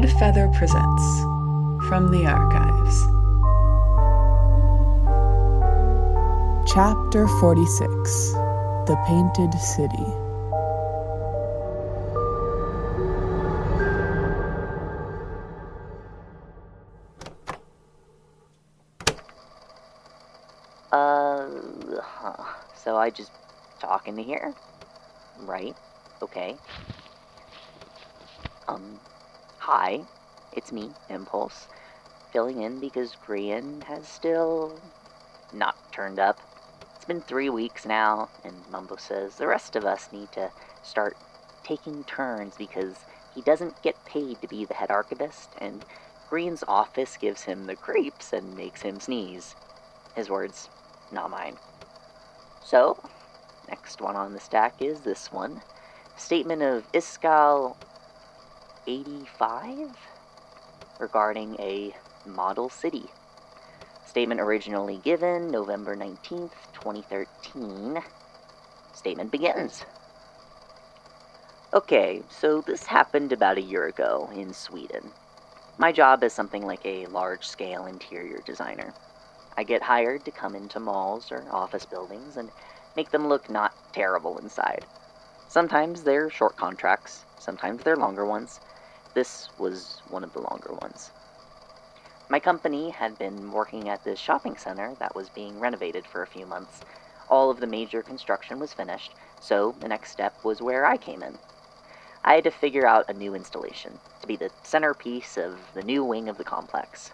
Red Feather presents From the Archives. Chapter 46, The Painted City. So I just talk into here? Right, okay. Hi, it's me, Impulse, filling in because Grian has still not turned up. It's been 3 weeks now, and Mumbo says the rest of us need to start taking turns because he doesn't get paid to be the head archivist, and Grian's office gives him the creeps and makes him sneeze. His words, not mine. So, next one on the stack is this one. Statement of Iskal 85 regarding a model city. Statement originally given November 19th, 2013. Statement begins. Okay, so this happened about a year ago in Sweden. My job is something like a large-scale interior designer. I get hired to come into malls or office buildings and make them look not terrible inside. Sometimes they're short contracts, sometimes they're longer ones. This was one of the longer ones. My company had been working at this shopping center that was being renovated for a few months. All of the major construction was finished, so the next step was where I came in. I had to figure out a new installation to be the centerpiece of the new wing of the complex.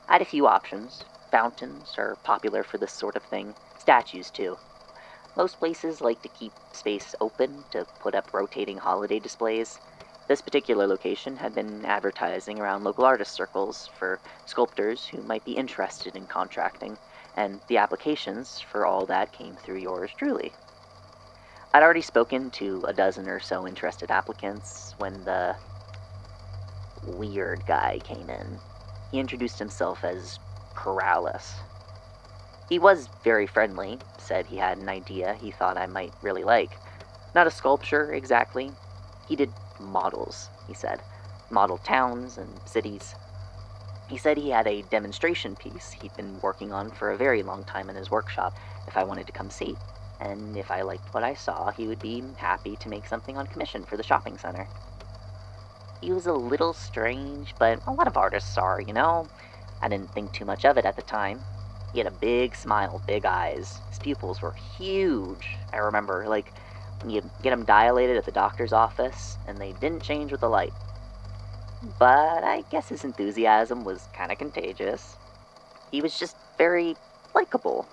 I had a few options. Fountains are popular for this sort of thing. Statues, too. Most places like to keep space open to put up rotating holiday displays. This particular location had been advertising around local artist circles for sculptors who might be interested in contracting, and the applications for all that came through yours truly. I'd already spoken to a dozen or so interested applicants when the weird guy came in. He introduced himself as Corrales. He was very friendly, said he had an idea he thought I might really like. Not a sculpture, exactly. He did models, he said. Model towns and cities. He said he had a demonstration piece he'd been working on for a very long time in his workshop if I wanted to come see. And if I liked what I saw, he would be happy to make something on commission for the shopping center. He was a little strange, but a lot of artists are, you know? I didn't think too much of it at the time. He had a big smile, big eyes. His pupils were huge. I remember, like, when you get them dilated at the doctor's office, and they didn't change with the light. But I guess his enthusiasm was kind of contagious. He was just very likable.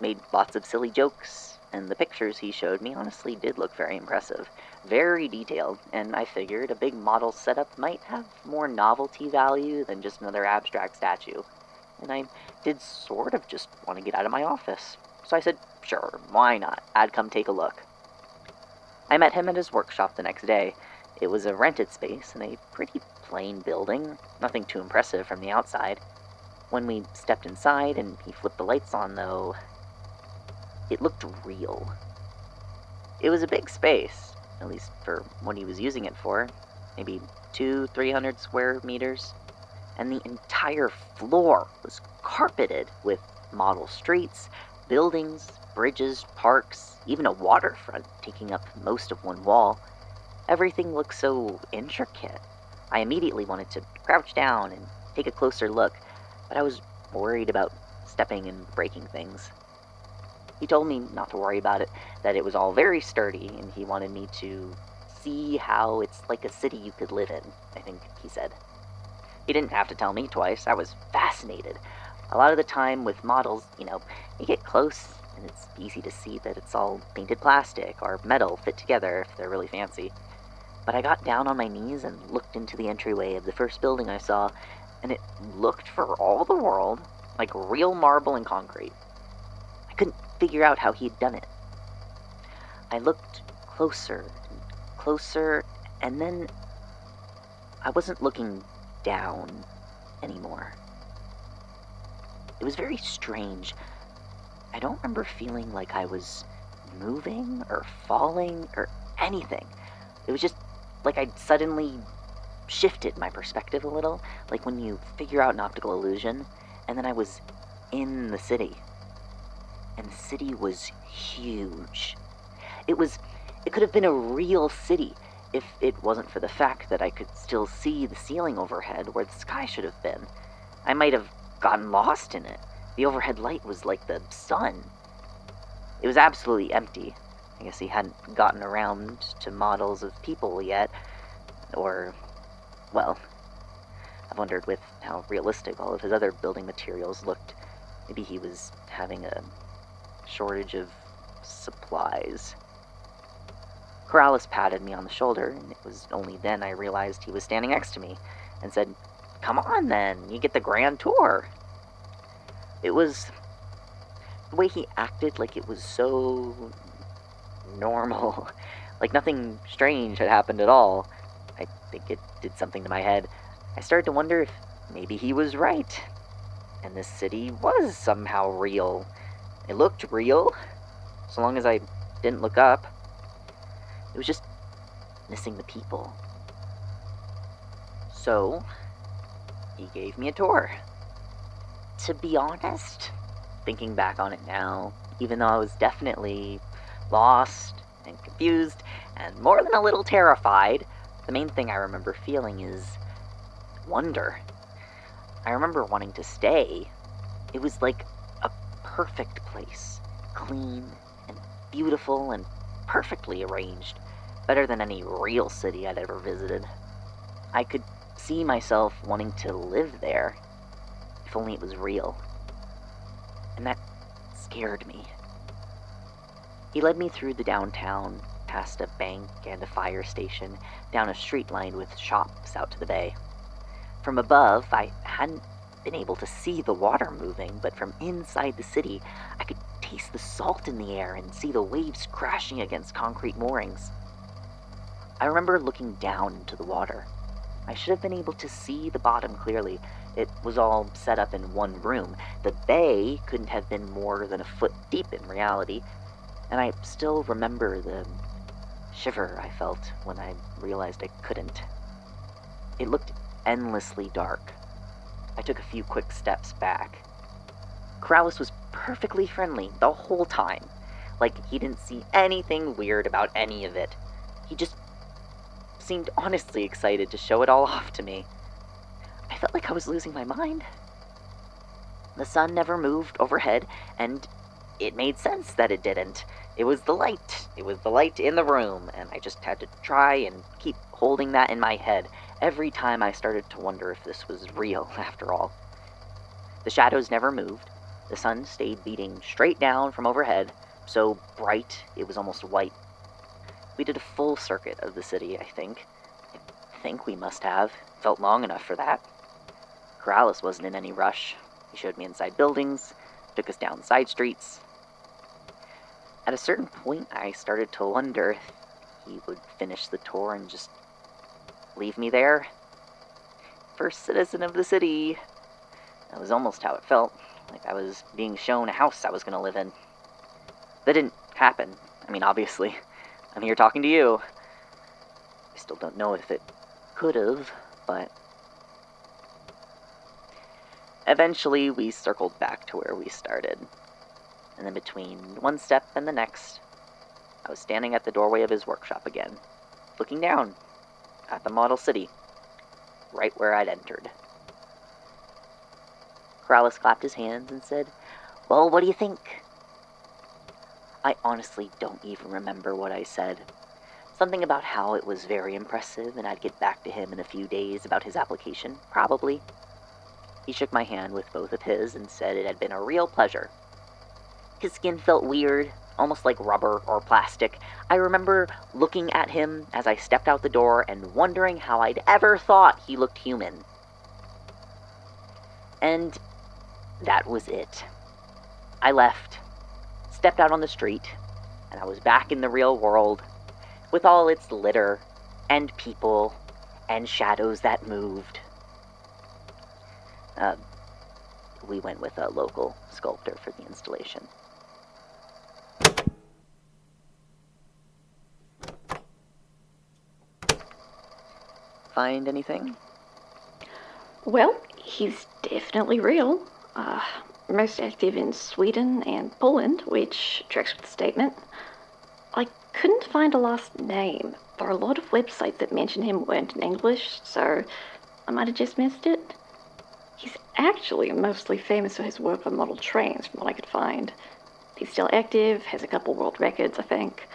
Made lots of silly jokes, and the pictures he showed me honestly did look very impressive. Very detailed, and I figured a big model setup might have more novelty value than just another abstract statue. And I did sort of just want to get out of my office. So I said, sure, why not? I'd come take a look. I met him at his workshop the next day. It was a rented space in a pretty plain building, nothing too impressive from the outside. When we stepped inside and he flipped the lights on, though, it looked real. It was a big space, at least for what he was using it for, maybe 200-300 square meters, and the entire floor was carpeted with model streets, buildings, bridges, parks, even a waterfront taking up most of one wall. Everything looked so intricate. I immediately wanted to crouch down and take a closer look, but I was worried about stepping and breaking things. He told me not to worry about it, that it was all very sturdy, and he wanted me to see how it's like a city you could live in, I think he said. He didn't have to tell me twice. I was fascinated. A lot of the time with models, you get close, and it's easy to see that it's all painted plastic or metal fit together if they're really fancy. But I got down on my knees and looked into the entryway of the first building I saw, and it looked for all the world like real marble and concrete. I couldn't figure out how he'd done it. I looked closer and closer, and then I wasn't looking down anymore. It was very strange. I don't remember feeling like I was moving or falling or anything. It was just like I'd suddenly shifted my perspective a little, like when you figure out an optical illusion, and then I was in the city. And the city was huge. It could have been a real city if it wasn't for the fact that I could still see the ceiling overhead where the sky should have been. I might have gotten lost in it. The overhead light was like the sun. It was absolutely empty. I guess he hadn't gotten around to models of people yet. Or, well, I've wondered with how realistic all of his other building materials looked. Maybe he was having a shortage of supplies. Corrales patted me on the shoulder, and it was only then I realized he was standing next to me, and said, "Come on then, you get the grand tour." It was the way he acted, like it was so normal, like nothing strange had happened at all. I think it did something to my head. I started to wonder if maybe he was right, and this city was somehow real. It looked real, so long as I didn't look up. It was just missing the people. So, he gave me a tour. To be honest, thinking back on it now, even though I was definitely lost and confused and more than a little terrified, the main thing I remember feeling is wonder. I remember wanting to stay. It was like a perfect place, clean and beautiful and perfectly arranged, better than any real city I'd ever visited. I could see myself wanting to live there, if only it was real. And that scared me. He led me through the downtown, past a bank and a fire station, down a street lined with shops out to the bay. From above, I hadn't been able to see the water moving, but from inside the city, I could taste the salt in the air and see the waves crashing against concrete moorings. I remember looking down into the water. I should have been able to see the bottom clearly. It was all set up in one room. The bay couldn't have been more than a foot deep in reality, and I still remember the shiver I felt when I realized I couldn't. It looked endlessly dark. I took a few quick steps back. Corrales was perfectly friendly the whole time, like he didn't see anything weird about any of it. He just seemed honestly excited to show it all off to me. I felt like I was losing my mind. The sun never moved overhead, and it made sense that it didn't. It was the light. It was the light in the room, and I just had to try and keep holding that in my head every time I started to wonder if this was real, after all. The shadows never moved. The sun stayed beating straight down from overhead, so bright it was almost white. We did a full circuit of the city, I think. I think we must have. Felt long enough for that. Corrales wasn't in any rush. He showed me inside buildings, took us down side streets. At a certain point, I started to wonder if he would finish the tour and just leave me there. First citizen of the city. That was almost how it felt, like I was being shown a house I was going to live in. That didn't happen. I mean, obviously. I'm here talking to you. I still don't know if it could have, but eventually we circled back to where we started. And then between one step and the next, I was standing at the doorway of his workshop again, looking down at the model city, right where I'd entered. Corrales clapped his hands and said, "Well, what do you think?" I honestly don't even remember what I said. Something about how it was very impressive and I'd get back to him in a few days about his application, probably. He shook my hand with both of his and said it had been a real pleasure. His skin felt weird, almost like rubber or plastic. I remember looking at him as I stepped out the door and wondering how I'd ever thought he looked human. And that was it. I left, stepped out on the street, and I was back in the real world, with all its litter, and people, and shadows that moved. We went with a local sculptor for the installation. Find anything? Well, he's definitely real. Most active in Sweden and Poland, which tracks with the statement. I couldn't find a last name. There are a lot of websites that mention him weren't in English, so I might have just missed it. He's actually mostly famous for his work on model trains, from what I could find. He's still active, has a couple world records, I think.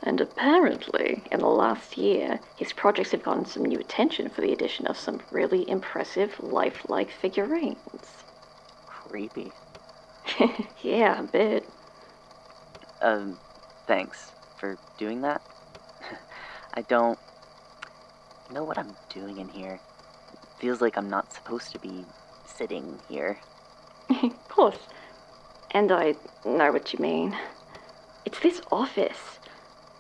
And apparently, in the last year, his projects have gotten some new attention for the addition of some really impressive, lifelike figurines. Creepy. Yeah, a bit. Thanks for doing that. I don't know what I'm doing in here. Feels like I'm not supposed to be sitting here. Of course. And I know what you mean. It's this office.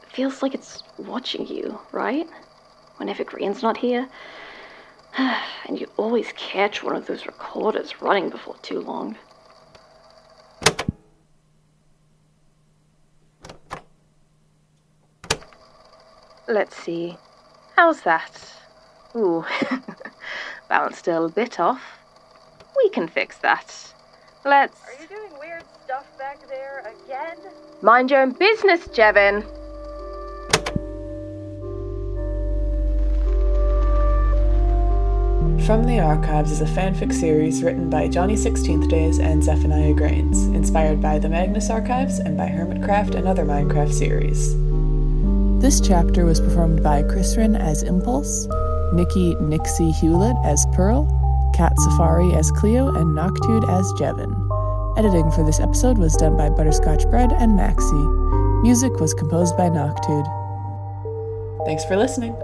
Feels like it's watching you, right? Whenever Grian's not here. And you always catch one of those recorders running before too long. Let's see. How's that? Ooh, balance still a bit off. We can fix that. Let's... Are you doing weird stuff back there again? Mind your own business, Jevin. From the Archives is a fanfic series written by Johnny 16th Days and Zephaniah Grains, inspired by the Magnus Archives and by Hermitcraft and other Minecraft series. This chapter was performed by Grian as Impulse, Nixie Hewlitt as Pearl, Catsafari as Cleo, and Noctude as Jevin. Editing for this episode was done by Butterscotch Bread and Maxie. Music was composed by Noctude. Thanks for listening.